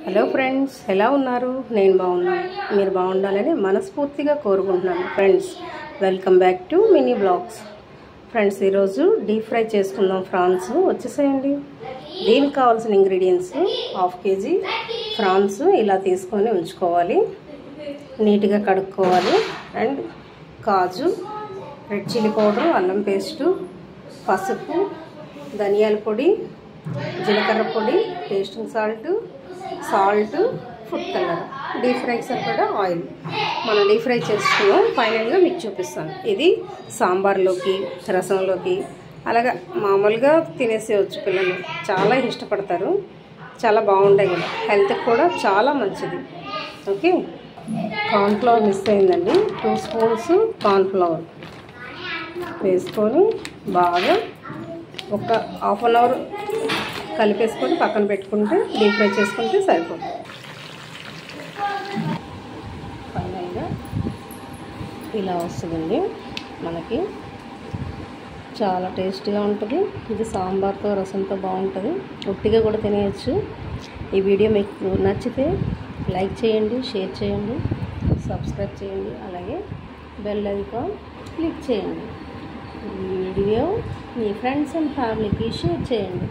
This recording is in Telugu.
హలో ఫ్రెండ్స్, ఎలా ఉన్నారు? నేను బాగున్నాను. మీరు బాగుండాలని మనస్ఫూర్తిగా కోరుకుంటున్నాను. Friends, welcome back to mini blogs. Friends, ఈరోజు డీప్ ఫ్రై చేసుకుందాం. ఫ్రాన్స్ వచ్చేసేయండి. దీనికి కావాల్సిన ఇంగ్రీడియంట్స్ 1/2 kg ఫ్రాన్స్ ఇలా తీసుకొని ఉంచుకోవాలి. నీట్గా కడుక్కోవాలి. And kaju, red chilli powder, అల్లం పేస్టు, పసుపు, ధనియాల పొడి, జీలకర్ర పొడి, tasting salt, food colour, deep fry సరిపడా ఆయిల్. మనం డీప్ ఫ్రై చేసుకున్నాం. ఫైనల్గా మీకు చూపిస్తాను. ఇది సాంబార్లోకి, రసంలోకి, అలాగా మామూలుగా తినేసేయచ్చు. పిల్లలు చాలా ఇష్టపడతారు. చాలా బాగుంటాయి కదా, హెల్త్కి కూడా చాలా మంచిది. ఓకే, కార్న్ఫ్లవర్ మిస్ అయిందండి. 2 స్పూన్స్ కార్న్ఫ్లవర్ వేసుకొని బాగా ఒక హాఫ్ అన్ అవర్ కలిపేసుకొని పక్కన పెట్టుకుంటే డీప్ ఫ్రై చేసుకుంటే సరిపోతుంది. ఫైనల్గా ఇలా వస్తుందండి. మనకి చాలా టేస్టీగా ఉంటుంది. ఇది సాంబార్తో, రసంతో బాగుంటుంది. ఉట్టిగా కూడా తినేయచ్చు. ఈ వీడియో మీకు నచ్చితే లైక్ చేయండి, షేర్ చేయండి, సబ్స్క్రైబ్ చేయండి, అలాగే బెల్ ఐకాన్ క్లిక్ చేయండి. ఈ వీడియో మీ ఫ్రెండ్స్ అండ్ ఫ్యామిలీకి షేర్ చేయండి.